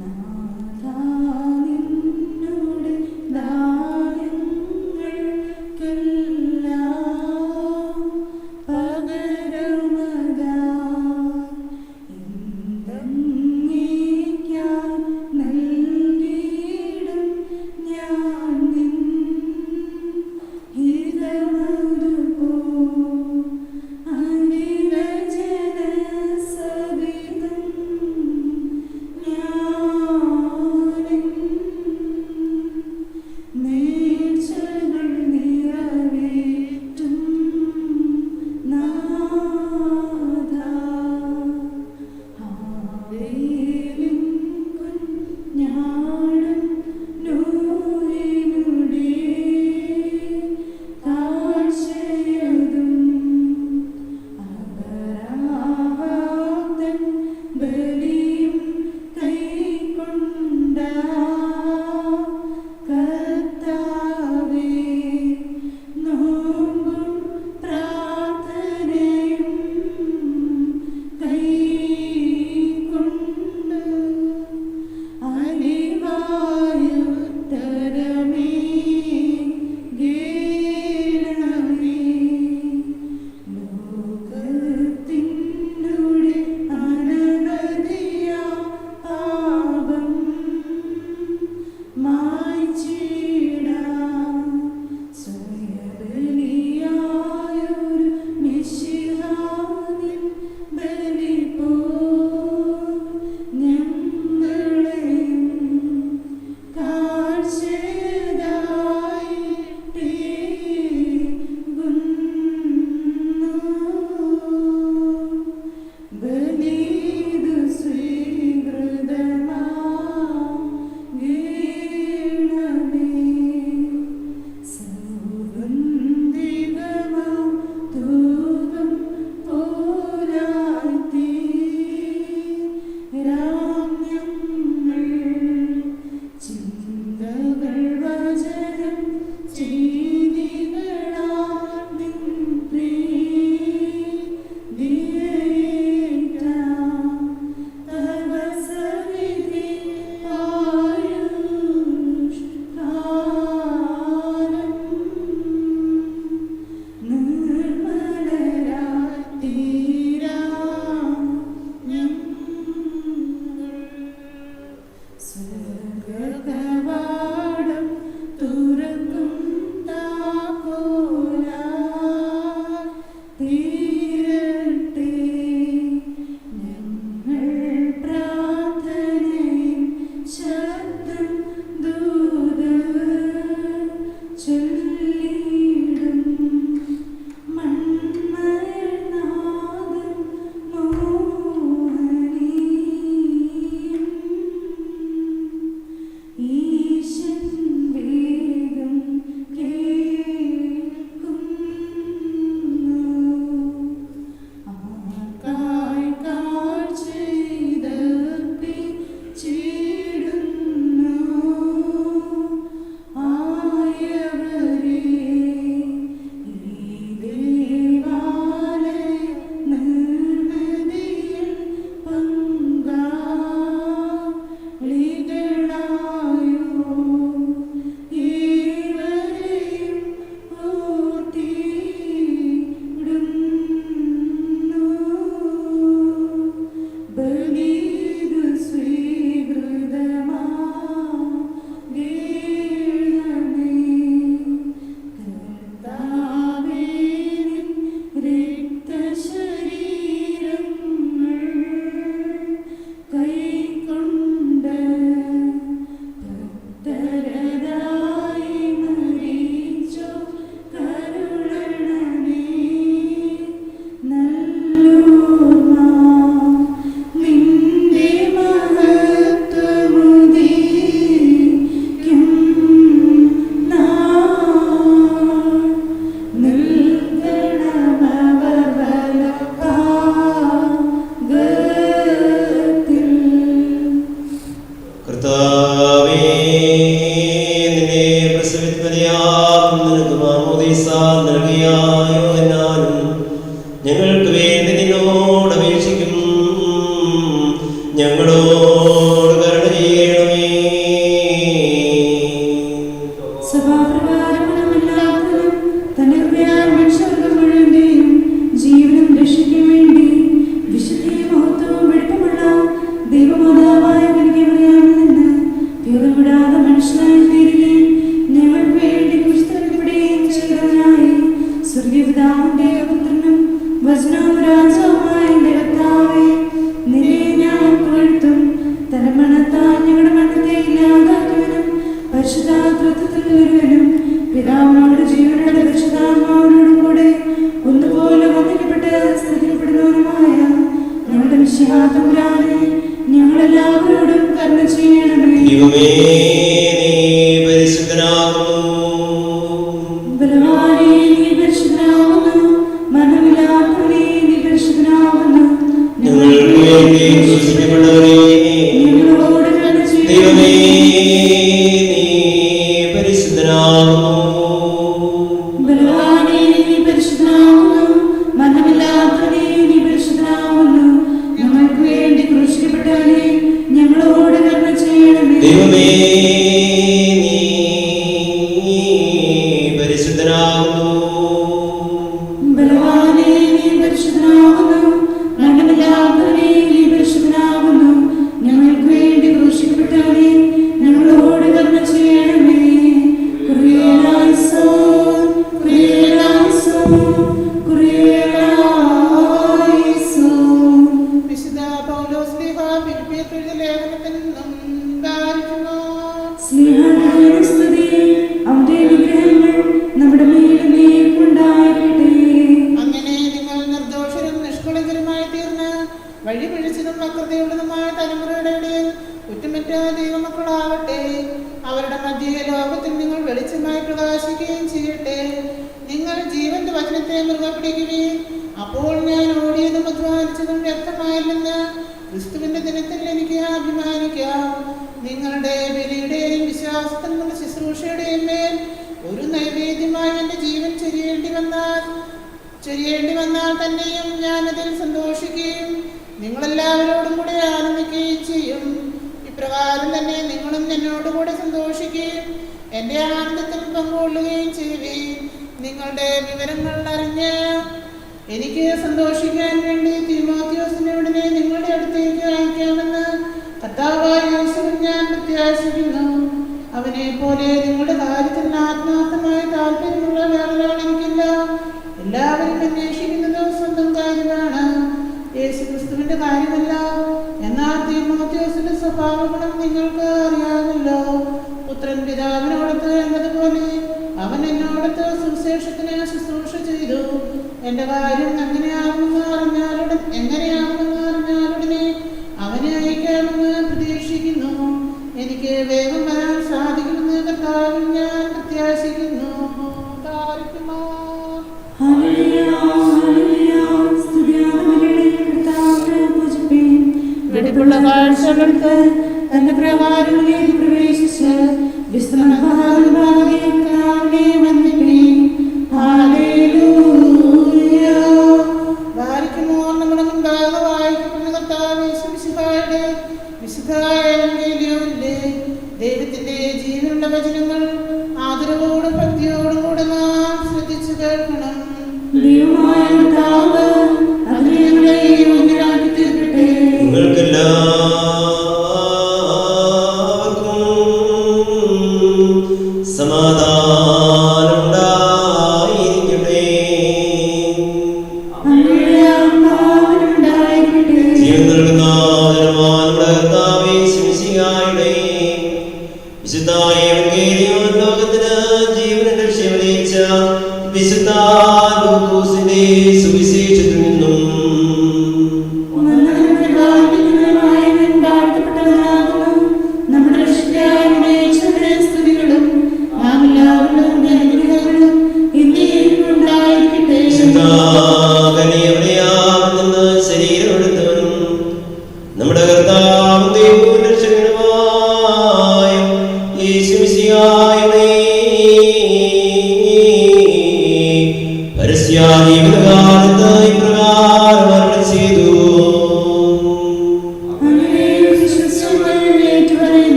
നാഥാ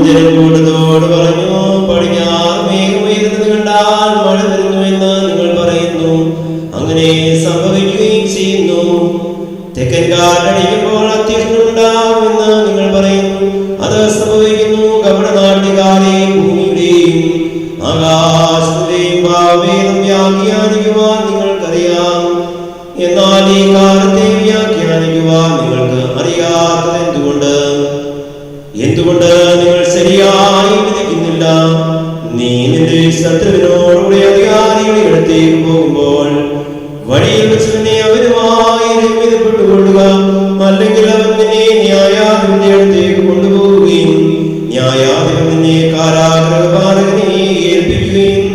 ജനങ്ങളോട് ആകാശത്തിലെയും ഭാവവേദം വ്യാഖ്യാനിക്കുവാൻ നിങ്ങൾക്കറിയാം. എന്നാൽ ഈ കാലത്തെ വ്യാഖ്യാനിക്കുവാൻ നിങ്ങൾക്ക് അറിയാത്തത് എന്തുകൊണ്ട് നിങ്ങൾ ശരിയായി വിധിക്കുന്നില്ല? നീ നിന്റെ ശത്രുവിനോടുകൂടി അധികാരികളുടെ അടുത്തേക്ക് പോകുമ്പോൾ വഴിയിൽ വെച്ച് നിന്നെ അവനുമായി രമ്യതപ്പെട്ടുകൊള്ളുക. അല്ലെങ്കിൽ അവൻ നിന്നെ ന്യായാധിപന്റെ അടുത്തേക്ക് കൊണ്ടുപോവുകയും ന്യായാധിപൻ നിന്നെ കാരാഗൃഹപാലകനെ ഏൽപ്പിക്കുകയും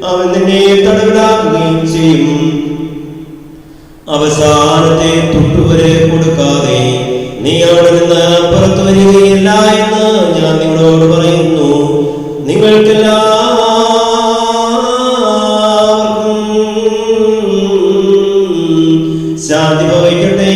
അവൻ നിന്നെ തടവിലാക്കുകയും ചെയ്യും. അവസാനത്തെ തുട്ടുവരെ കൊടുക്കാതെ നീ അവിടെ നിന്ന് പുറത്തു വരികയില്ല എന്ന് ഞാൻ നിങ്ങളോട് പറയുന്നു. നിങ്ങൾക്കെല്ലാവർക്കും ശാന്തി ഭവിക്കട്ടെ.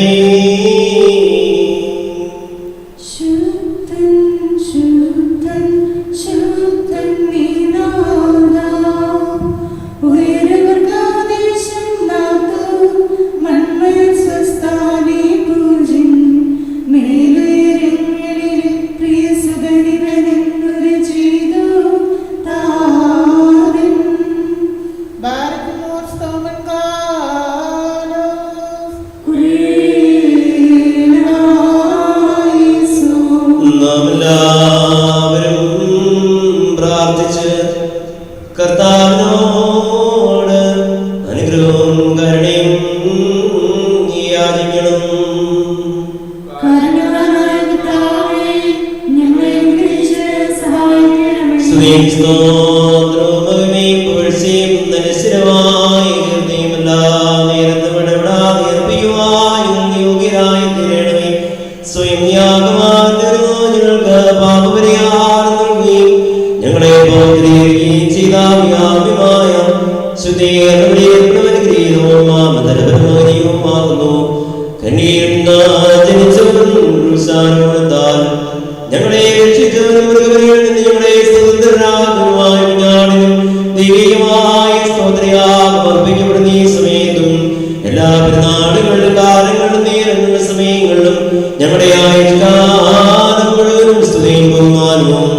കർത്താവിനോട് അനുഗ്രഹവും കരുണയും യാചിക്കണം. സ്വയം യാഗമായി ഞങ്ങൾക്ക് പാപപരിഹാരം നൽകുകയും ഞങ്ങളെ ബോധിപ്പിക്കുകയും ചെയ്ത വ്യാപ്യമായ ശുദ്ധീകരണവുമാകുന്നു. കന്യകയിൽ നിന്ന് ജനിച്ചവൻ ഞങ്ങളെ രക്ഷിച്ചവനും മൃഗബലികളിൽ നിന്ന് ഞങ്ങളെ സ്വതന്ത്രരാകുവാൻ ഞാനും ദൈവികമായ സ്തോത്രയാഗം അർപ്പിക്കപ്പെടുന്ന ഈ സമയത്തും എല്ലാ പെരുന്നാളുകളിലും കാലങ്ങളിലും നേരങ്ങളുടെ സമയങ്ങളിലും ഞങ്ങളുടെ ആയുഷ്കാലം മുഴുവനും സ്തുതിയും ബഹുമാനവും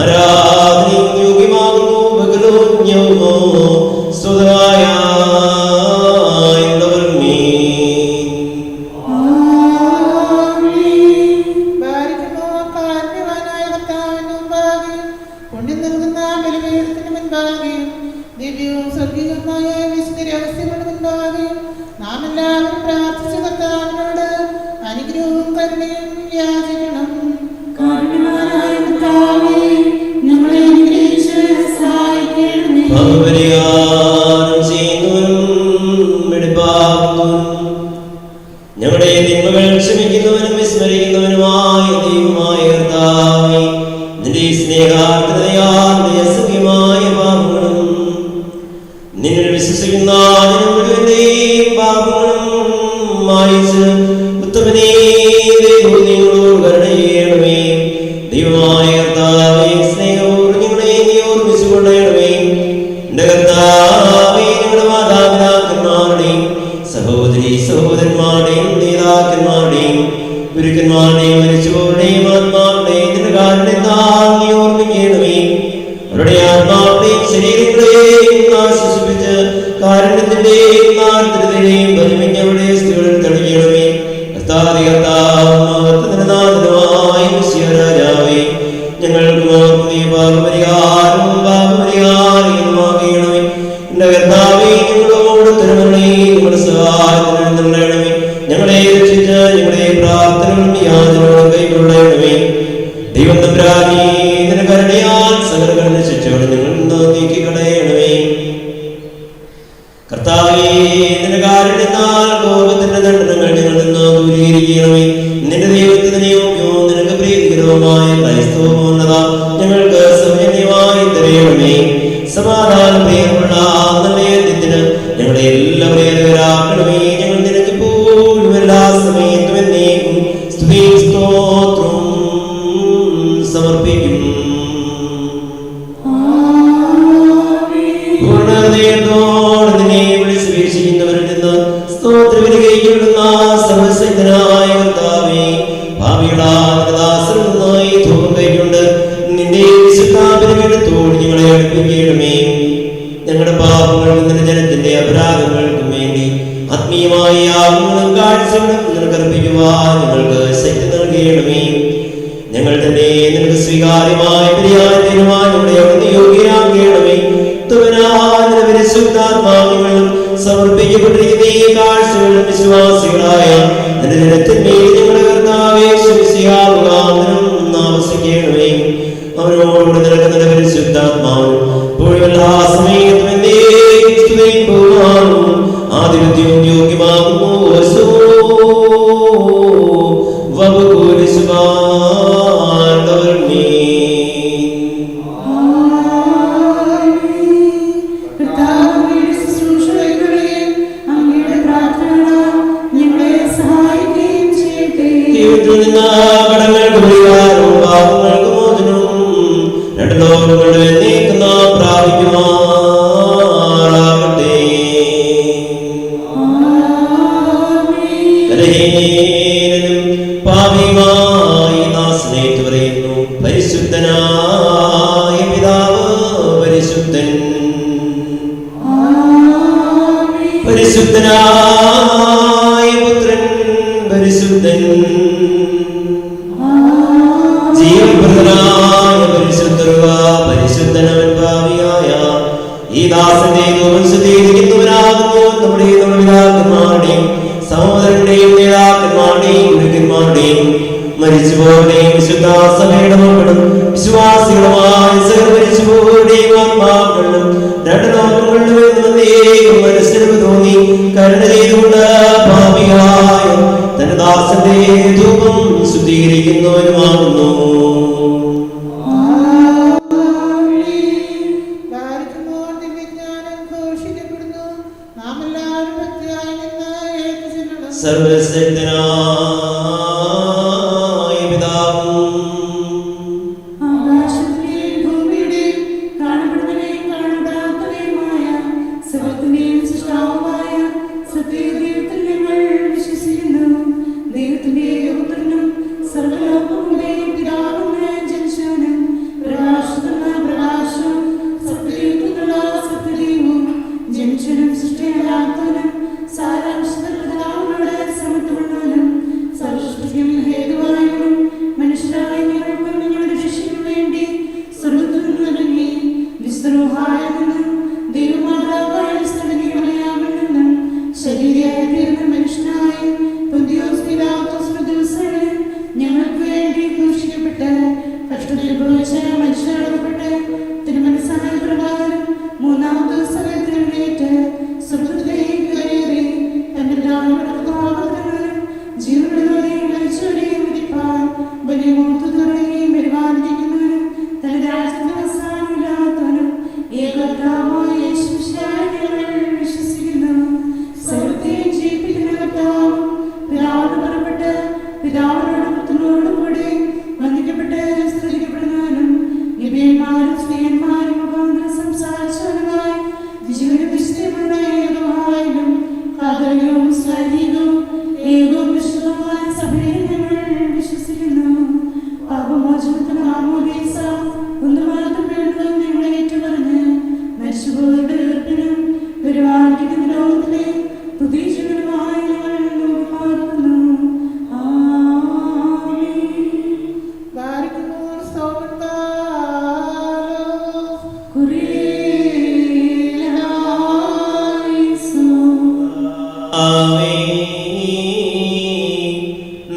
ആരാധനയും യോഗ്യമാകുന്നു. ബഹുലോന്യമോ സ്തുതായ ഞങ്ങളുടെ തിന്മകൾ ക്ഷമിക്കുന്നവനും വിസ്മരിക്കുന്നവനുമായ ദൈവമായ കർത്താവേ, നിന്റെ സ്നേഹാർദ്രതയാൽ അസംഖ്യമായ പാപങ്ങളും നിന്നിൽ വിശ്വസിക്കുന്ന മുഴുവന്റെയും പാപങ്ങളും മായിച്ച് ഉത്തമനേ ദൈവങ്ങളോട് കരുണ ചെയ്യണമേ. ദൈവമായ കർത്താവേ, സ്നേഹത്തോട് ഞങ്ങളെ നീ ഓർമ്മിച്ചുകൊള്ളണമേ. എന്റെ കർത്താവേ, ഞങ്ങളുടെ മാതാപിതാക്കന്മാരുടെയും സഹോദരി സഹോദരന്മാരുടെയും നേതാക്കന്മാരുടെയും ഗുരുക്കന്മാരുടെയും മരിച്ചവരുടെയും ആത്മാക്കളെയും നിന്റെ കാരുണ്യത്താൽ നീ ഓർമ്മിക്കണമേ. അവരുടെ ആത്മാക്കളെയും ശരീരങ്ങളെയും ആശ്വസിപ്പിച്ച് കാരുണ്യത്തിന്റെയും ആർദ്രതയുടെയും പരിമിഞ്ഞവരുടെ സ്ത്രീകളിൽ തടയണമേ. കർത്താവികർത്താവുമായ രാജാവേ, ഞങ്ങൾക്ക് നീ പാപപരിഹാരവും പാപപരിഹാരവുമാകണമേ. എന്റെ കർത്താവേ, ഞങ്ങളോട് തിരുമണമേ, ഞങ്ങളുടെ സഹായത്തിന് നൽകണമേ. ഞങ്ങളെ രക്ഷിച്ച് ഞങ്ങളുടെ പ്രാർത്ഥനകളും യാചനകളും കൈക്കൊള്ളണമേ. ദൈവം തമ്പുരാനേ, നിന്റെ കരുണയാൽ സകല ശിക്ഷകളും ഞങ്ങളിൽ നിന്ന് നീക്കിക്കളയണമേ. കർത്താവേ, നിന്റെ കാരുണ്യത്താൽ കോപത്തിന്റെ ദണ്ഡനങ്ങൾ ഞങ്ങളിൽ നിന്ന് ദൂരീകരിക്കണമേ. നിന്റെ ദൈവത്തിന് യോഗ്യവും നിനക്ക് പ്രീതികരവുമായ ക്രൈസ്തവപൂർണ്ണത ഞങ്ങൾക്ക് സൗജന്യമായി തരയണമേ. സമാധാന പ്രിയമുള്ള നല്ലയത്തിന് ഞങ്ങളെ എല്ലാവരെയും അർഹരാക്കണമേ. ഞങ്ങൾ നിനക്ക് എപ്പോഴും എല്ലാ സമയത്തും എന്നേക്കും സ്തുതിയും സ്തോത്രവും സമർപ്പിക്കും. പൂർണ്ണഹൃദയത്തോടെ നിന്നെ വിളിച്ച് വീക്ഷിക്കുന്നവരിൽ നിന്ന് സ്തോത്രവിധികൈക്കൊള്ളുന്ന സർവശക്തനായ കർത്താവേ, ഭാവിയുടെ ദാസരിൽ നിന്നായി ധൂപം കൈക്കൊണ്ട് നിന്റെ വിശുദ്ധാപരിമെടുത്തോട് ഞങ്ങളെ കൽപ്പിക്കണമേ. ഞങ്ങളുടെ പാപങ്ങൾക്കും നിന്റെ ജനത്തിന്റെ അപരാധങ്ങൾക്കും വേണ്ടി ആത്മീയമായ യാഗങ്ങളും കാഴ്ചകളും നിനക്ക് അർപ്പിക്കുവാൻ ഞങ്ങൾക്ക് ശക്തി നൽകണമേ. ഞങ്ങൾ തന്നെ നിനക്ക് സ്വീകാര്യമായ പരിഹാരത്തിനുമായി ഞങ്ങളെ യോഗ്യരാക്കണമേ. പരിശുദ്ധാത്മാവികൾ സമർപ്പിക്കപ്പെട്ടിരിക്കുന്ന ഈ കാഴ്ചകളും വിശ്വാസികളായ നിന്റെ ജനത്തിന്മേൽ ഞങ്ങളുടെ കർത്താവേ ശുശ്രൂഷയാവുകാനും ആവസിക്കണമേ. അവരോടുകൂടി നിൽക്കുന്ന പരിശുദ്ധാത്മാവ് എല്ലാ സമയത്തും എന്നേക്കും ബഹുമാനവും ആധിപത്യവും യോഗ്യമാകുന്നു. കടങ്ങൾക്ക് പരിഹാരവും പാപങ്ങൾക്ക് മോചനവും രണ്ട് ലോകങ്ങളുടെ നീക്കുന്ന പ്രാപിക്കുമാറാകട്ടെ. ബലഹീനനും പാപിയുമായി ദാസനേറ്റ് പറയുന്നു, പരിശുദ്ധനായ പിതാവ് പരിശുദ്ധൻ, പരിശുദ്ധനായ പുത്രൻ പരിശുദ്ധൻ, ജീവപ്രദനായ പരിശുദ്ധരുവ പരിശുദ്ധനവൻ ഭാവിയായ ഈ ദാസന്റെ രൂപം ശുദ്ധീകരിക്കുന്നവനാകുന്നു. നമ്മുടെ പിതാക്കന്മാരുടെയും സഹോദരന്റെയും നേതാക്കന്മാരുടെയും ഗുരുക്കന്മാരുടെയും മരിച്ചുപോരുടെയും വിശുദ്ധ സഭയുടെ മക്കളും വിശ്വാസികളുമായ സകല മരിച്ചുപോരുടെയും ആത്മാക്കളും രണ്ട് ലോകങ്ങളിലും മനസ്സിന് തോന്നി കരുണ ചെയ്തുകൊണ്ട് ഭാവിയായ തന്റെ ദാസന്റെ ധൂപം ശുദ്ധീകരിക്കുന്നവനുമാകുന്നു. സർവശക്തനായ പിതാവും ആകാശത്തിന്റെയും ഭൂമിയുടെയും കാണപ്പെടുന്നവയും കാണപ്പെടാത്തവയുമായ സർവ്വത്തിന്റെയും സൃഷ്ടാവുമായ സത്യദൈവത്തിൽ ഞങ്ങൾ വിശ്വസിക്കുന്നു. ദൈവത്തിന്റെ പുത്രനും സർവ്വലോകങ്ങളുടെയും പിതാവുമായ ജനിച്ചവനും പ്രകാശത്തിനുള്ള പ്രകാശം സത്യദൈവത്തിനുള്ള സത്യദൈവവും ജനിച്ചവനും സൃഷ്ടിയാത്തവനും സാരാംശത്തിൽ പിതാവിനോട് സമത്വമുള്ളവനും സർവ്വസൃഷ്ടിക്കും ഹേതുവായവനും മനുഷ്യരായ ഞങ്ങൾക്കും ഞങ്ങളുടെ രക്ഷയ്ക്കും വേണ്ടി സ്വർഗ്ഗത്തിൽ നിന്നിറങ്ങി വിസ്തൃഹായ നിന്നും ദൈവമാതാവായ സ്ഥലനിയമയാമിൽ നിന്നും ശരീരയായി തീർന്ന മനുഷ്യനായി പൊന്തിയോസ് പിലാത്തോസിന്റെ ദിവസങ്ങളിൽ ഞങ്ങൾക്ക് വേണ്ടി ക്രൂശിക്കപ്പെട്ട് കഷ്ടതയനുഭവിച്ച മനുഷ്യരാകപ്പെട്ട് തിരുമനസ്സായ പ്രകാരം മൂന്നാം ദിവസം എഴുന്നേറ്റ് സ്വർഗ്ഗത്തിലേക്ക് കയറി തന്റെ ആവർത്തനങ്ങളും ജീവനുള്ളവരെയും മരിച്ചവരെയും വിധിപ്പാൻ വലിയ മൂർത്തതകളെയും പരിപാലിക്കുന്നവനും തന്റെ രാജ്യത്തിന് അവസാനമില്ലാത്തവനും ഏകകർത്താവായ യേശുമിശിഹായിൽ ഞങ്ങൾ വിശ്വസിക്കുന്നു. സർവ്വത്തെയും ജീവിപ്പിക്കുന്ന കർത്താവും പിതാവിനോട് പുറപ്പെട്ട് പിതാവിനോടും പുത്രനോടും കൂടി വന്ദിക്കപ്പെട്ട് സ്തുതിക്കപ്പെടുന്നവനും നിബിയന്മാരും സ്ത്രീയന്മാരും മുഖാന്തരം സംസാരിച്ചവനുമായി ജീവനും വിശുദ്ധമുള്ള ഏകമായാലും കാതോലികവും ശാരീരികവും ഏകവും വിശുദ്ധവുമായ സഭയിൽ ഞങ്ങൾ വിശ്വസിക്കുന്നു. പാപമോചനത്തിന് മാമോദീസ ഒന്ന് മാത്രം വേണ്ടതും ഞങ്ങളെ ഏറ്റുപറഞ്ഞ് മരിച്ചുപോയവരുടെ ഉയർപ്പിനും വരുവാനിരിക്കുന്ന ലോകത്തിലെ പുതിയ ജീവനുമായി ഞങ്ങൾ നോക്കിപ്പാർക്കുന്നു.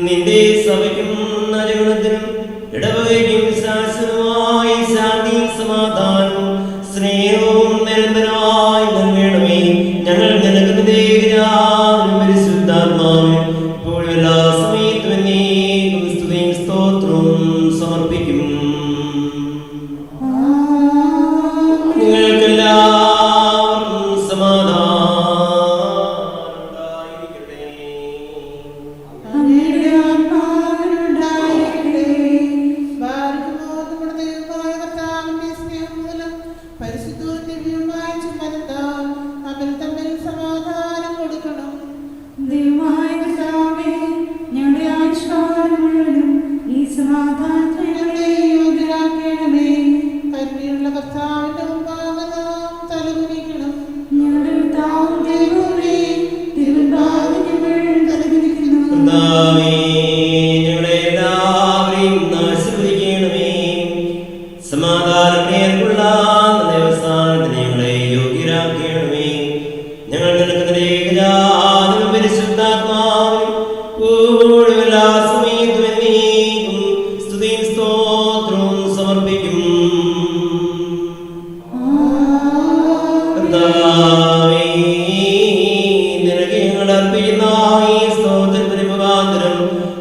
നിന്റെ സഭയ്ക്കും നരഗണത്തിനും ഇടവകയ്ക്കും ശാശ്വതമായി ശാന്തിയും സമാധാനവും സ്നേഹവും നിരന്തരമായി നൽകണമേ. ഞങ്ങൾ നിനക്ക് പരിശുദ്ധാത്മാവിൽ ഇപ്പോഴും എല്ലാ സമയത്തും എന്നേക്കും സ്തുതിയും സ്തോത്രവും സമർപ്പിക്കും. നിങ്ങൾക്കെല്ലാവർക്കും സമാധാനം സമാധാനത്തെ ഞങ്ങളെ യോഗ്യരാക്കണമേ. കരുണയുള്ള കർത്താവിന്റെ സമാധാനം നേർക്കുള്ള ദേവസ്ഥാനത്തിന് ഞങ്ങളെ യോഗ്യരാക്കണമേ. ഞങ്ങൾ നിനക്ക് ഏകജാതനും പരിശുദ്ധാത്മാവും എല്ലാ സമയത്തും എന്നേക്കും സ്തുതിയും സ്തോത്രവും സമർപ്പിക്കും. കർത്താവേ, നിനക്ക് ഞങ്ങൾ അർപ്പിക്കുന്ന ഈ സ്തോത്രത്തിന് മുഖാന്തരം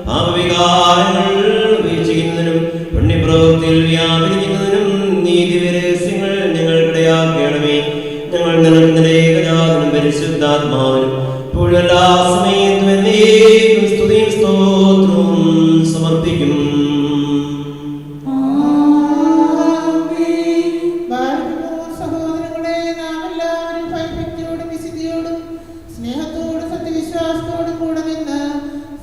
പാപവികാരങ്ങൾ ഉപേക്ഷിക്കുന്നതിനും പുണ്യപ്രവൃത്തിയിൽ വ്യാപരിക്കുന്നതിനും നീതിരഹസ്യങ്ങൾ ഞങ്ങൾക്കിടയാക്കണമേ. ഞങ്ങൾ നിനക്ക് ഏകജാതനും പരിശുദ്ധാത്മാവിനും ഇപ്പോഴും എല്ലാ സമയത്തും എന്നേക്കും സ്തുതിയും സ്തോത്രവും സമർപ്പിക്കും. സഹോദരങ്ങളെ, നാം എല്ലാവരും ഭയഭക്തിയോടും വിശുദ്ധിയോടും സ്നേഹത്തോടും സത്യവിശ്വാസത്തോടും കൂടെ നിന്ന്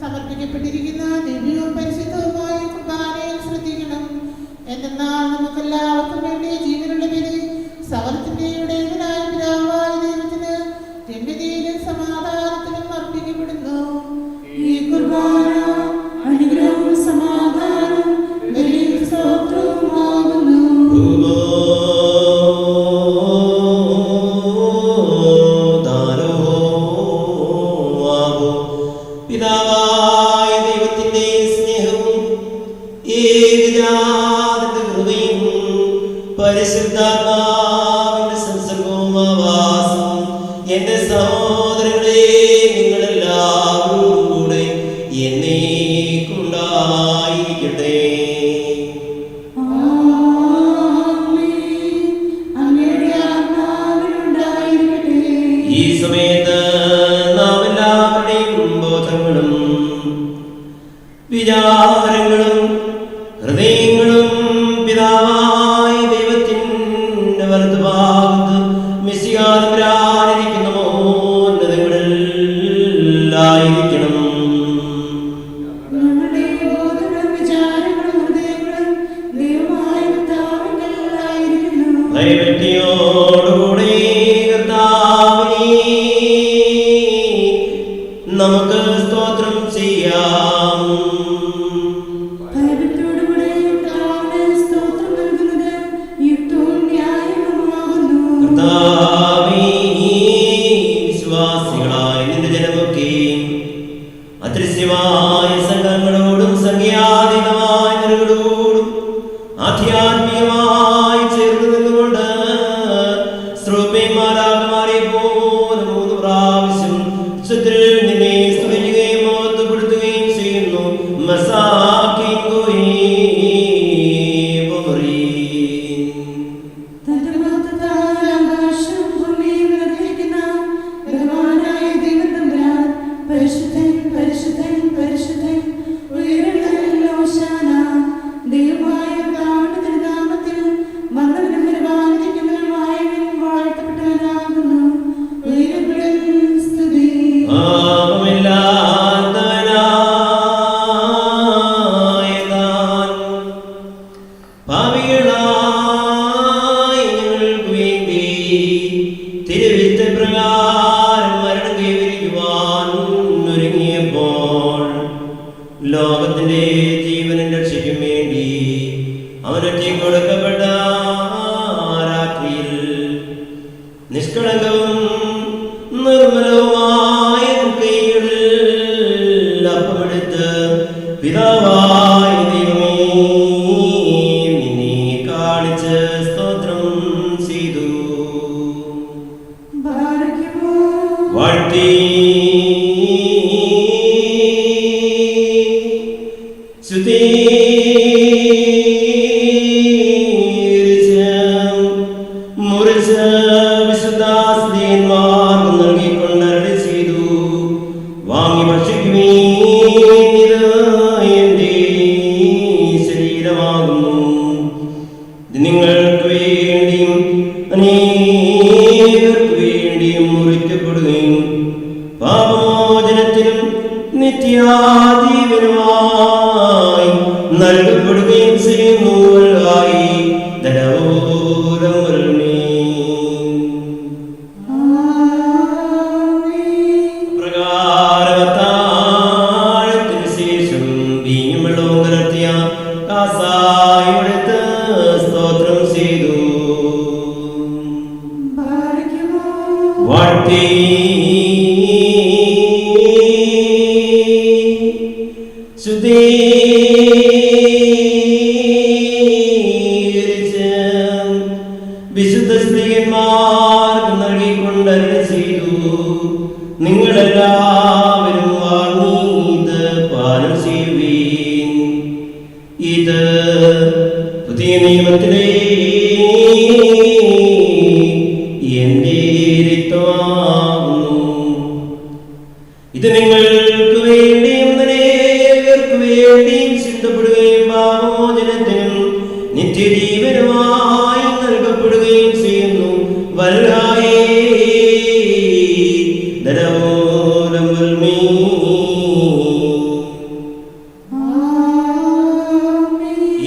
സമർപ്പിക്കപ്പെട്ടിരിക്കുന്ന ദിവ്യവും പരിശുദ്ധവുമായ കുർബാനയിൽ ശ്രദ്ധിക്കണം. എന്തെന്നാൽ നമുക്കെല്ലാവർക്കും വേണ്ടി ജീവനുള്ള ബലി സകലത്തിന്റെ ഇടയനായ പിതാവായ ദൈവത്തിന് രമ്യതയിലും സമാധാനത്തിലും അർപ്പിക്കപ്പെടുന്നു. ഈ കുർബാന അനുഗ്രഹവും സമാധാനവും ബലിയും സ്തോത്രവുമാകുന്നു. പിതാവായ ദൈവത്തിന്റെ സ്നേഹവും ഏകജാതന്റെ കൃപയും പരിശുദ്ധാത്മാവിന്റെ സംസർഗവും ആവാസവും എന്റെ സഹോദരങ്ങളെ നിങ്ങളെല്ലാവരും കൂടെ എന്നേക്കുണ്ടായിരിക്കട്ടെ. ഈ സമയത്ത് നാം എല്ലാവരുടെയും ബോധങ്ങളും വിചാരങ്ങളും ഹൃദയങ്ങളും പിതാവായ ദൈവത്തിന്റെ വലതുഭാഗത്ത് മിശിഹായിരിക്കുന്ന മോന്നതങ്ങളിലായിരിക്കണം. ഭയഭക്തിയോടുകൂടി കർത്താവിനെ നമുക്ക് സ്തോത്രം ചെയ്യാം. കർത്താവേ, വിശ്വാസികളായ നിന്റെ ജനമൊക്കെയും അദൃശ്യമായ സംഘങ്ങളോടും സംഖ്യാതീതമായ നിലകളോടും ആധ്യാത്മികമായി ചേർന്ന് നിന്നുകൊണ്ട് ശ്രോപ്യന്മാരാകമാരെ പോലെ 3 പ്രാവശ്യം ഉച്ചത്തിൽ നിന്നെ സ്തുതിക്കുകയും മഹത്വപ്പെടുത്തുകയും ചെയ്യുന്നു. പരിശുദ്ധൻ പരിശുദ്ധൻ പരിശുദ്ധൻ ഉയരങ്ങളിൽ ഹോശാന. ദൈവമായ കർത്താവിന്റെ തിരുനാമത്തിൽ വന്നവനും പരിപാലിക്കുന്നവനും ആയവനും വാഴ്ത്തപ്പെട്ടവനാകുന്നു. ഉയരങ്ങളിൽ സ്തുതി. പാപികളായ ഞങ്ങൾക്ക് വേണ്ടി തിരുവിത്ത പ്രകാരം മരണം കൈവരിക്കുവാൻ ഒരുങ്ങിയപ്പോൾ ലോകത്തിന്റെ ജീവനും രക്ഷയ്ക്കും വേണ്ടി അവനൊക്കെ കൊടുക്കപ്പെട്ട രാത്രിയിൽ നിഷ്കളങ്കവും നിർമ്മലവുമായ കൈകളിൽ അപ്പമെടുത്ത് പിതാവായ ദൈവമേ നിന്നെ കാണിച്ച് സ്തോത്രം ചെയ്തു. വാഴ്ത്തി മുറിച്ച് വിശുദ്ധാസ്തിയന്മാർക്ക് നൽകിക്കൊണ്ടരളി ചെയ്തു. വാങ്ങി ഭക്ഷിക്കുവീൻ, ഇത് എന്റെ ശരീരമാകുന്നു. ഇത് നിങ്ങൾക്ക് വേണ്ടിയും അനേകർക്ക് വേണ്ടിയും മുറിക്കപ്പെടുകയും പാപമോചനത്തിനും നിത്യാജീവനുമായി നൽകപ്പെടുകയും ചെയ്യുന്നു. ധനപൂരം പ്രകാരവത്താഴത്തിന് ശേഷം വീഞ്ഞും വെള്ളവും കലർത്തിയ കാസായെടുത്ത് സ്തോത്രം സ്തോത്രം ചെയ്തു. വാഴ്ത്തി ശുദ്ധീകരിച്ച് വിശുദ്ധ സ്ത്രീയന്മാർക്ക് നൽകിക്കൊണ്ട് അരുളി ചെയ്തു, നിങ്ങളെല്ലാവരും വാങ്ങീത് പാനം ചെയ്യുവീൻ. ഇത് പുതിയ നിയമത്തിലെ എന്റെ രക്തമാകുന്നു. ഇത് നിങ്ങൾക്ക് വേണ്ടിയും അനേകർക്ക് വേണ്ടിയും ചിന്തപ്പെടുകയും പാപമോചനത്തിനും നിത്യജീവനുമായി നൽകപ്പെടുകയും ചെയ്യുന്നു. വലുതായേ ധനമൂലം വൽമീ.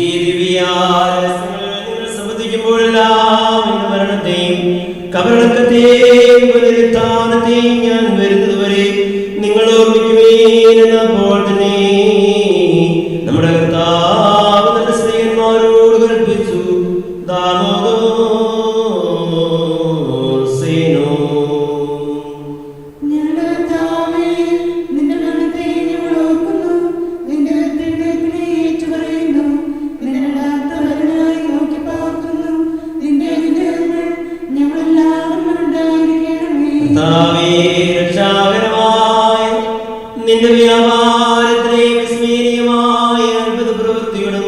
ഈ ദിവ്യാരഹസ്യങ്ങൾ നിങ്ങൾ സംബന്ധിക്കുമ്പോഴെല്ലാം എന്റെ മരണത്തെയും കബറടക്കത്തെയും പുനരുത്ഥാനത്തെയും ഞാൻ വരുന്നതുവരെ നിങ്ങൾ ഓർമ്മിക്കുവേൻ എന്നപ്പോൾ തന്നെ നമ്മുടെ കർത്താവ് തന്റെ സ്ത്രീയന്മാരോട് കൽപ്പിച്ചു. ദാമോദരസേനോ. രക്ഷാകരമായ നിന്റെ വ്യാപാരത്തിലെ വിസ്മരണീയമായ അത്ഭുത പ്രവൃത്തികളും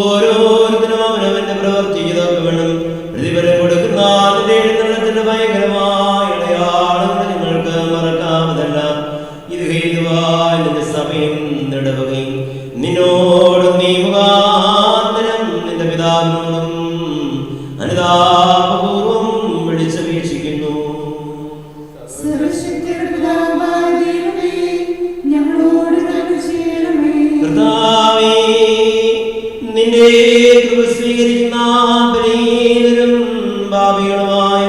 ഓരോരുത്തരും അവനവന്റെ പ്രവർത്തിക്കുന്നതൊക്കെ വേണം പ്രതിഫലം കൊടുക്കുന്ന അതിന്റെ എഴുന്നള്ളത്തിന്റെ ഭയങ്കരമായ അടയാളങ്ങൾ നിങ്ങൾക്ക് മറക്കാമതല്ല. ഇത് ഹേതുവായി നിന്റെ സഭയും നിടവകയും നിന്നോടും നീ മുഖാന്തരം നിന്റെ പിതാവിനോടും അനുതാപപൂർവം വിളിച്ചപേക്ഷിക്കുന്നു. കർത്താവേ, നിന്റെ കൃപ സ്വീകരിക്കുന്ന ബലഹീനരും പാപികളുമായ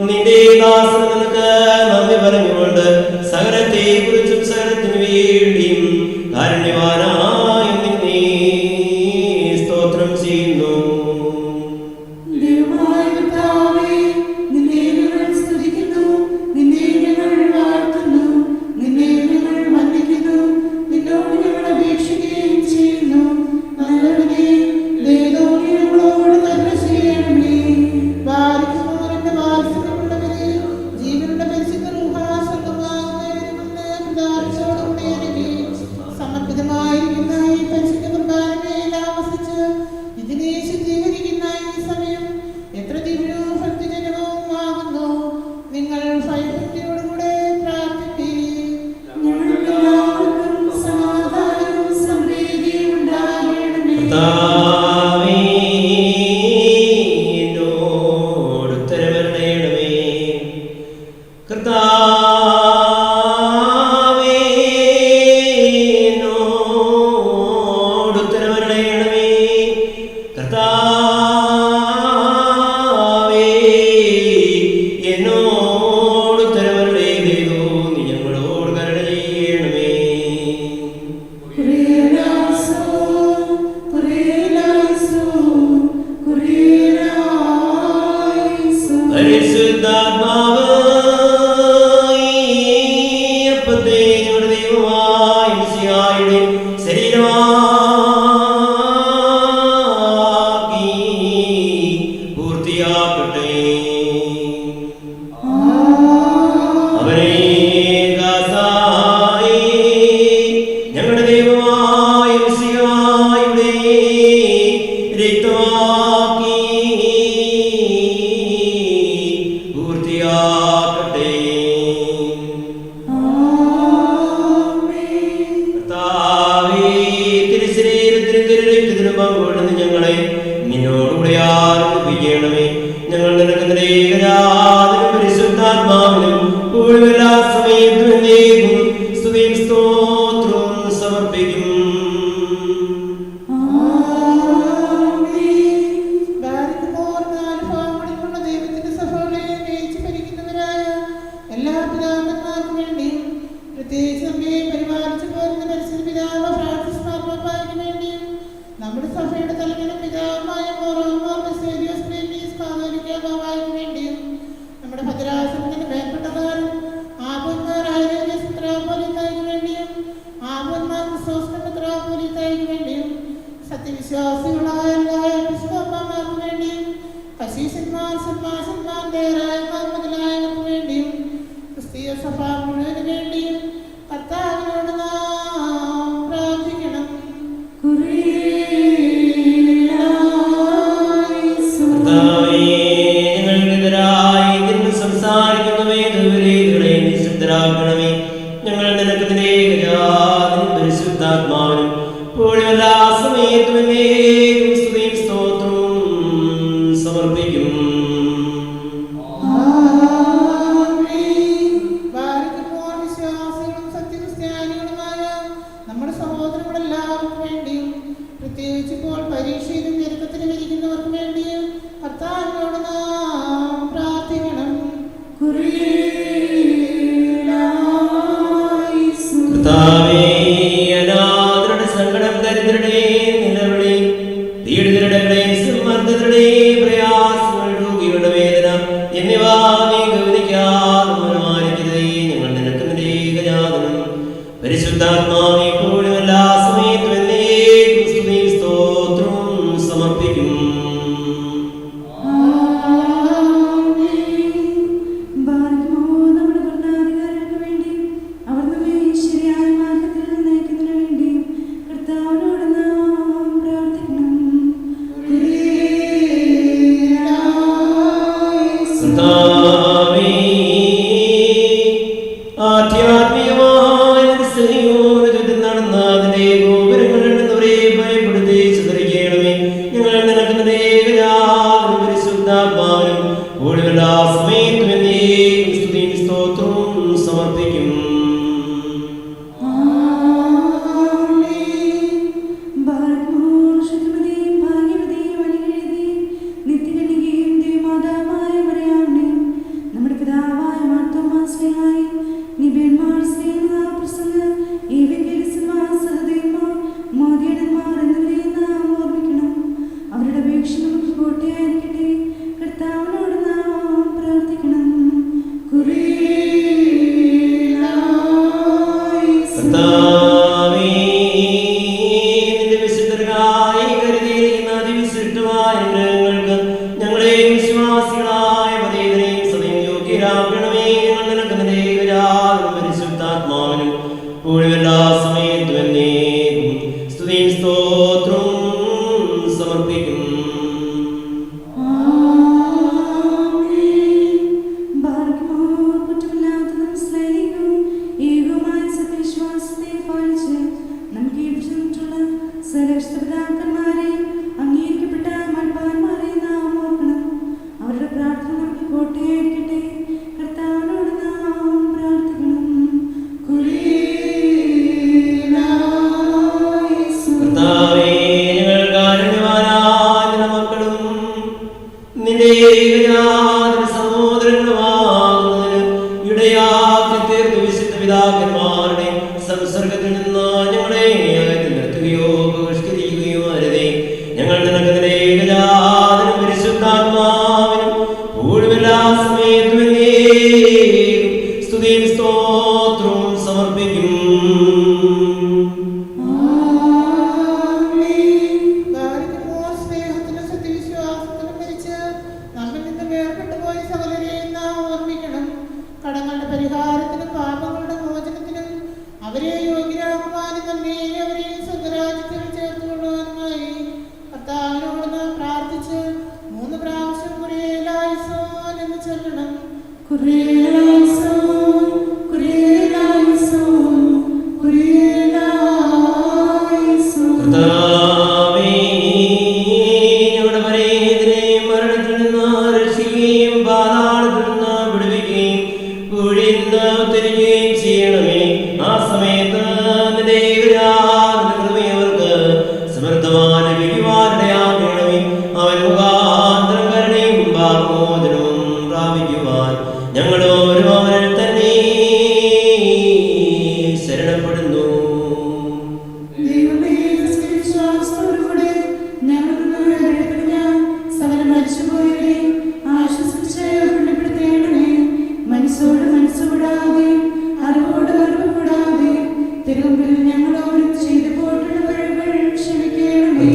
നിന്റെ ദാസന് നിനക്ക് നന്ദി പറഞ്ഞുകൊണ്ട് സകലത്തെ കുറിച്ചും സകലത്തിനു വേണ്ടിയും കാരുണ്യവാനായ നിന്നെ സ്തോത്രം ചെയ്യുന്നു. നമ്മുടെ സഭയുടെ തലവനും പിതാവുമായ അസീസന്മാർ, സന്മാസന്മാർ മുതലായവർക്ക് വേണ്ടിയും ക്രിസ്തീയ സഭ മുഴുവന് വേണ്ടിയും കർത്താവിനോട് നാം പ്രാർത്ഥിക്കണം. ഞങ്ങൾ നിനക്ക് പരിശുദ്ധാത്മാവിനും എല്ലാ സമയത്തും സ്തുതിയും സ്തോത്രവും സമർപ്പിക്കും. വിശ്വാസികളും സത്യക്രിസ്ത്യാനികളുമായ നമ്മുടെ സഹോദരങ്ങളെല്ലാവർക്കും വേണ്ടിയും പ്രത്യേകിച്ച് ഇപ്പോൾ പരീക്ഷയിലും ഞെരുക്കത്തിലും ഇരിക്കുന്നവർക്ക് വേണ്ടിയും കർത്താവിനോട് നാം പ്രാർത്ഥിക്കണം. അനാഥരുടെ സങ്കടം, ദരിദ്രരുടെ നിലവിളി, പീഡിതരുടെ സമ്മർദ്ദരുടെ പ്രയാസങ്ങൾ, രോഗികളുടെ വേദന എന്നിവ നീ ഗൗനിക്കാതെ മൂലമായിരിക്കരുതേ. ഞങ്ങൾ നിനക്ക് നിരേകജാതനും പരിശുദ്ധാത്മാവിനെ എപ്പോഴും എല്ലാ സമയത്തും എന്നേക്കും സ്തുതിയും സ്തോത്രവും സമർപ്പിക്കും. ആധ്യാത്മികമായ നടന്ന അതിന്റെ ഗോപുരങ്ങളിൽ ഭയപ്പെടുത്തി ചിതറിക്കണമേ. ഞങ്ങൾ നിനക്ക് പരിശുദ്ധാത്മാവിനും എല്ലാ സമയത്തും എന്നേക്കും സ്തുതിയും സ്തോത്രവും സമർപ്പിക്കും. സംസർഗത്തിൽ നിന്ന് ഞങ്ങളെ നിർത്തുകയോ ബഹിഷ്കരിക്കുകയോ അരുതേ. ഞങ്ങൾ നിനക്ക് ഏകജാതനും പരിശുദ്ധാത്മാവിനും എല്ലാ സമയത്തും സ്തുതിയും സ്തോത്രവും സമർപ്പിക്കും. കടങ്ങളുടെ പരിഹാരത്തിനും പാപങ്ങളുടെ മോചനത്തിനും അവരെ യോഗ്യരാകുവാനും നമ്മെ അവരെയും സ്വർഗ്ഗരാജ്യത്തിൽ ചേർത്തുകൊള്ളുവാനുമായി കർത്താവിനോട് നാം പ്രാർത്ഥിച്ച് 3 പ്രാവശ്യം കുരിയേലായിസോൻ എന്ന് ചൊല്ലണം. കുരിയേലായിസോൻ, കുരിയേലായിസോൻ, കുരിയേലായിസോൻ. കർത്താവേ, ഞങ്ങളുടെ പരേതരെ മരണത്തിൽ നിന്ന് രക്ഷിക്കുകയും പാതാളത്തിൽ നിന്ന് വിടുവിക്കുകയും കുഴിയിൽ നിന്ന് ഉദ്ധരിക്കുകയും ചെയ്യണമേ. ആ സമയത്ത് കൃപയവർക്ക് സമൃദ്ധമായ ലഭിക്കുവാനിടയാകണമേ. അവൻ മുഖാന്തരം കരുണയും പാപമോചനവും പ്രാപിക്കുവാൻ ഞങ്ങൾ ഓരോ അവനിൽ തന്നെ ശരണപ്പെടുന്നു. മനസ്സോട് മനസ്സുകൂടാതെ അറിവോട് അറിവ് കൂടാതെ തിരുമുമ്പിൽ ഞങ്ങളോട് ചെയ്തു പോയിട്ടുള്ള പിഴകൾ ക്ഷമിക്കണമേ.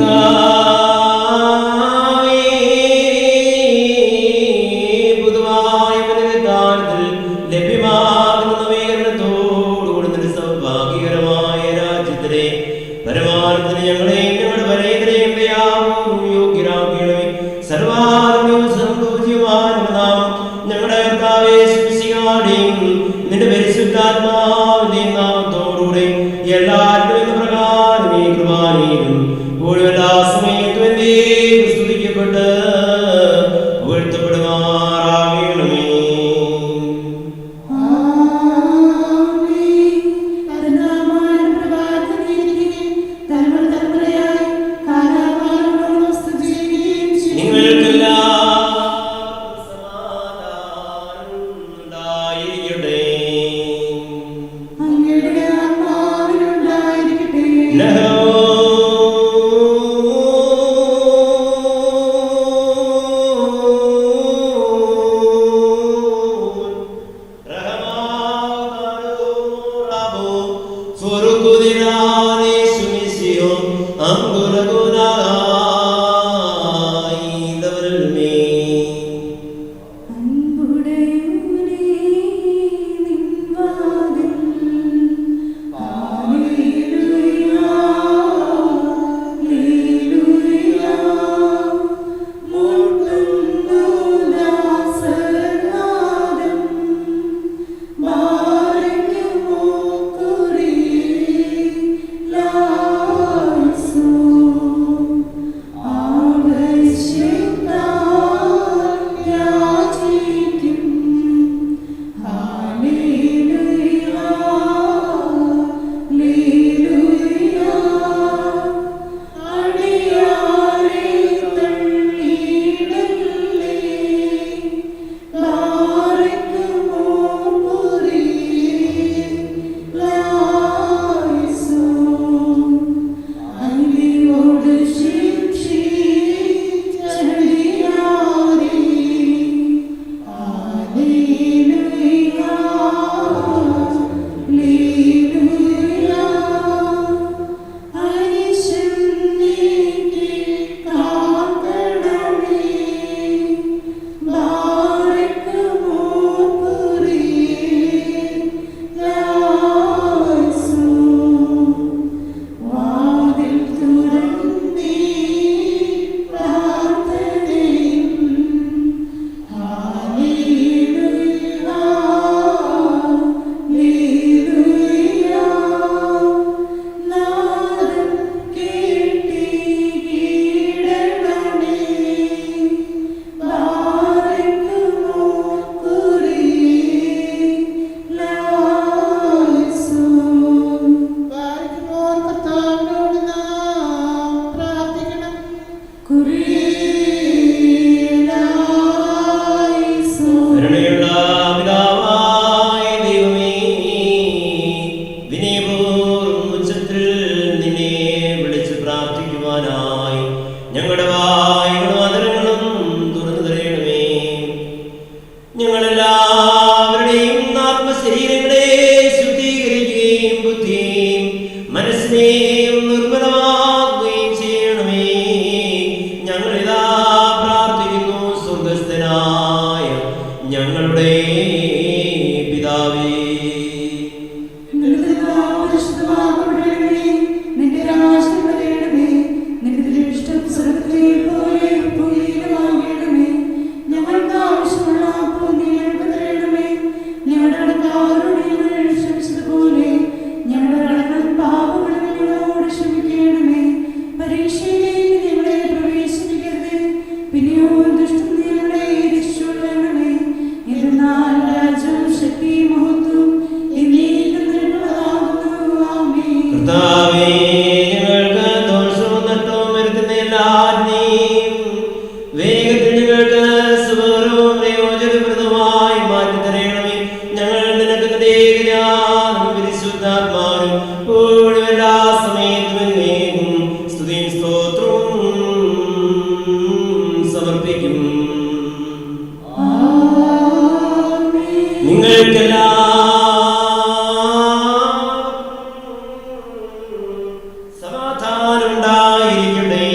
സമാധാനം ഉണ്ടായിരിക്കട്ടെ.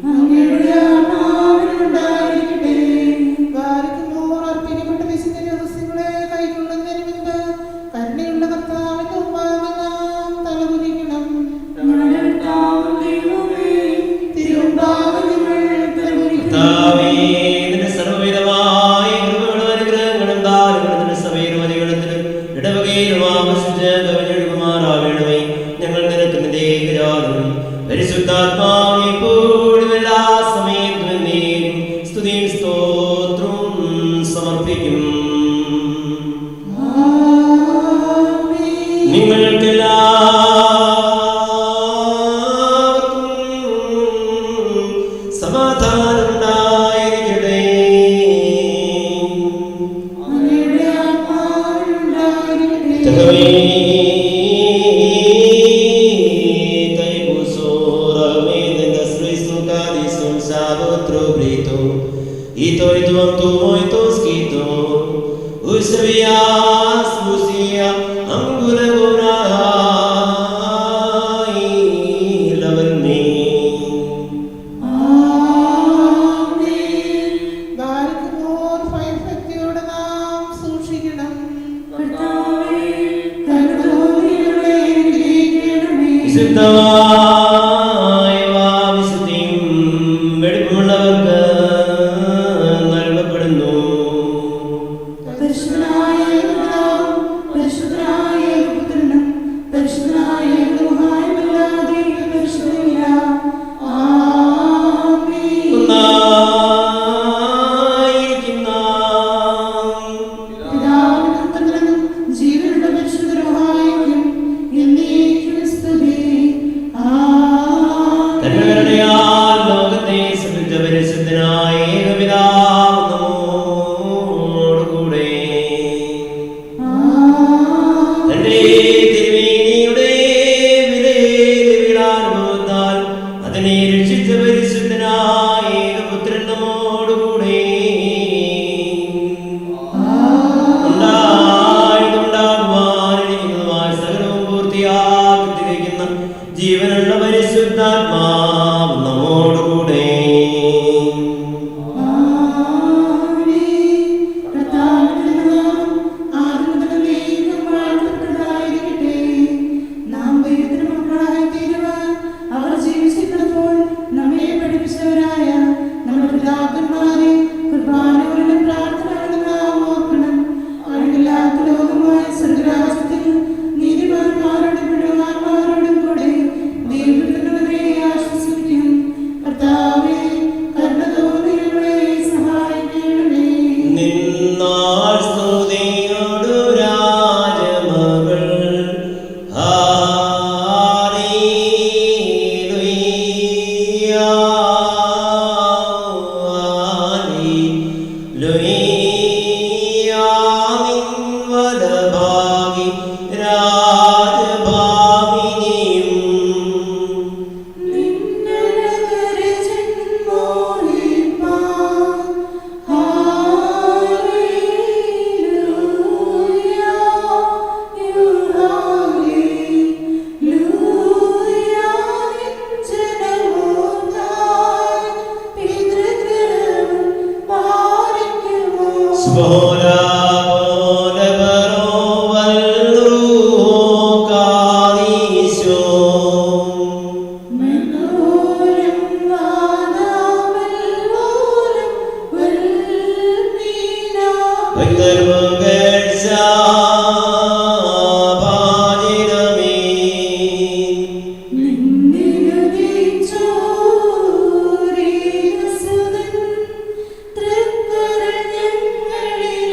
അങ്ങയുടെ ആത്മാവിനുണ്ടായിരിക്കട്ടെ. ബാരക്കുമോർ അർപ്പിക്കപ്പെട്ട വിശുദ്ധ രഹസ്യങ്ങളെ കൈക്കൊള്ളുന്നതിന് മുൻപ് കരുണയുള്ള കർത്താവിന്റെ മുമ്പാകെ നാം തലകുനിക്കണം. തിരുമുമ്പാകെ ഞങ്ങൾ തലകുനിക്കണം. കർത്താവേ, നിന്റെ സർവ്വവിധമായ കൃപകളും അനുഗ്രഹങ്ങളും ദാനങ്ങളും നിന്റെ സഭയിലും അധികടത്തിലും ഇടവകയിലും ആകർഷിച്ച് കവിഞ്ഞൊഴുകുമാറാകണമേ. ഞങ്ങൾ നിനക്ക് നിന്റെ ഏകജാതനും പരിശുദ്ധാത്മാവിനെ എപ്പോഴും എല്ലാ സമയത്തും എന്നേക്കും സ്തുതിയും സ്തോത്രവും സമർപ്പിക്കും. നിങ്ങൾക്കെല്ലാവർക്കും സമാധാനം ഉണ്ടായിരിക്കട്ടെ. അങ്ങയുടെ ആത്മാവിനുണ്ടായിരിക്കട്ടെ. ആമേൻ. ബാരക്കുമോർ ഭയഭക്തിയോടെ നാം സൂക്ഷിക്കണം. കർത്താവേ, കരുണയോടെ ഞങ്ങളെ അനുഗ്രഹിക്കണമേ. വിശുദ്ധിയും വെടിപ്പുള്ളവർക്ക് നൽകപ്പെടുന്നു. പരിശുദ്ധനായ പിതാവും പരിശുദ്ധനായ പുത്രനും പരിശുദ്ധനായ ദൈവവുമായല്ലാതെ പരിശുദ്ധനില്ല. ആമേൻ. ഒന്നായിരിക്കുന്ന പിതാവിനും പുത്രനും ജീവനുള്ള പരിശുദ്ധ റൂഹായിക്കും എന്നേക്കും സ്തുതി. ആമേൻ. തന്മകരുണയാൽ ലോകത്തെ സൃഷ്ടിച്ച പരിശുദ്ധനായ ഏകപിതാവ് നമ്മോടുകൂടെ. തന്റെ തിരുമേനിയുടെ വിലയേറിയ പീഡാനുഭവത്താൽ അതിനെ രക്ഷിച്ച പരിശുദ്ധനായ ഏകപുത്രൻ നമ്മോടുകൂടെ. ഉണ്ടാകുവാനിരിക്കുന്നതുമായ സകലവും പൂർത്തിയാക്കിത്തിരിക്കുന്ന ജീവനുള്ള പരിശുദ്ധാത്മാവ് നമ്മോടുകൂടെ. കർത്താവേ, കരുണ തോന്നി ഞങ്ങളെ സഹായിക്കണമേ. നിന്നാൾ സ്തുതിയോടു രാജമകൾ ഹല്ലേലൂയ ഹല്ലേലൂയ. നിൻ വലഭാഗി രാജഭാമിനിയും Svola pole paroval ruho kadisho. Vaidharvagal sabhajirame. ും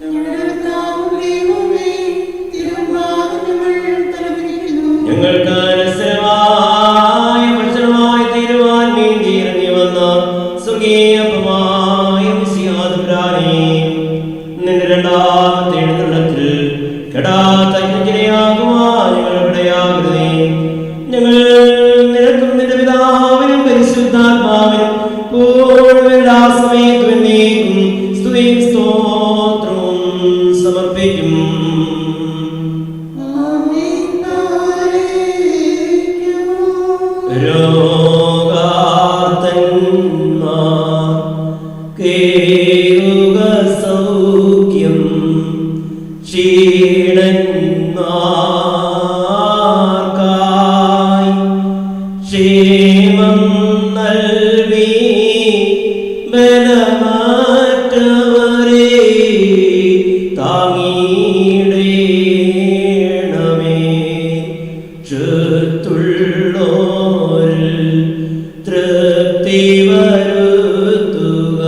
ഞങ്ങളുടെ നിന്റെ രണ്ടാമത്തെ എഴുന്നള്ളത്തിൽ കെടാത്ത യജ്ഞയാകുവാൻ ഞങ്ങൾ ഇടയാകരുതേ. ഞങ്ങൾ നിനക്കും നിന്റെ പിതാവിനും പരിശുദ്ധാത്മാവിനും പൂർണ്ണ എല്ലാ സമയത്തും എന്നേക്കും സ്തുതിയും സ്തോത്രവും സമർപ്പിക്കും. രോഗാർത്തന്മാർ കേറുക സൗഖ്യം, ക്ഷീണന്മാർക്കായി ക്ഷേമം നൽകി ബലമറ്റവരെ താങ്ങിയിടേണമേ. ചുറ്റുള്ളോരിൽ തൃപ്തി വരുത്തുക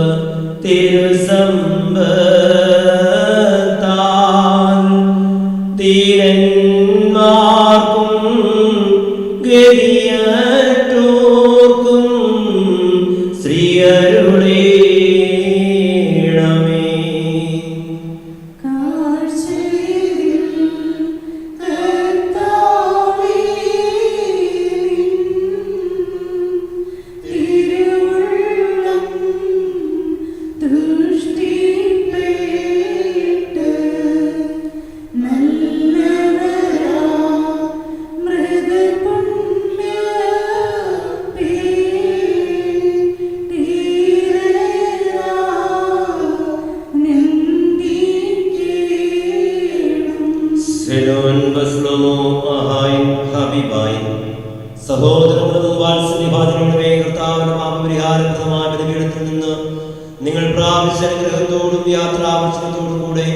തിരുസമ്പത്താൽ. ധീരന്മാർക്കും ഗതിയറ്റോർക്കും ശ്രീയരുളേണമേ. സഹോദരങ്ങളും വാത്സല്യഭാചനങ്ങളുമേ, കർത്താവിന്റെ പാപപരിഹാരപ്രദമായ ബലിപീഠത്തിൽ നിന്ന് നിങ്ങൾ പ്രാപിച്ച അനുഗ്രഹത്തോടും യാത്രാഭക്ഷണത്തോടും കൂടെ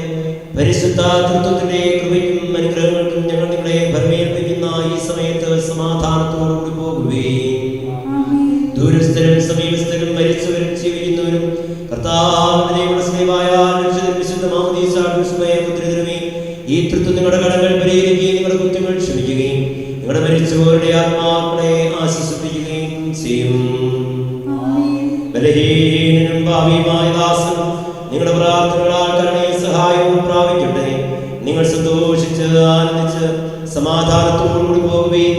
പരിശുദ്ധ തൃത്വത്തിന്റെ കൃപയ്ക്കും അനുഗ്രഹങ്ങൾക്കും ഞങ്ങൾ നിങ്ങളെ ഭരമേൽപ്പിക്കുന്ന ഈ സമയത്ത് സമാധാനത്തോടുകൂടി പോകുകയും ദൂരസ്ഥരും സമീപസ്ഥരും മരിച്ചവരും ജീവിക്കുന്നവരും കർത്താവിന്റെ സ്നേഹമായ വിശുദ്ധ മാമോദീസായ ഈ തൃത്വം നിങ്ങളുടെ കടങ്ങൾ പരിഹരിക്കുകയും നിങ്ങളുടെ കുറ്റങ്ങൾ ക്ഷമിക്കുകയും നിങ്ങളുടെ മരിച്ചവരുടെ ആത്മാക്കളെ ആശ്വസിപ്പിക്കുകയും ചെയ്യും. ബലഹീനനും ഭാവിയുമായ ദാസൻ നിങ്ങളുടെ പ്രാർത്ഥനകളാൽ കരുണയും സഹായവും പ്രാപിക്കട്ടെ. നിങ്ങൾ സന്തോഷിച്ച് ആനന്ദിച്ച് സമാധാനത്തോടുകൂടി പോകുകയും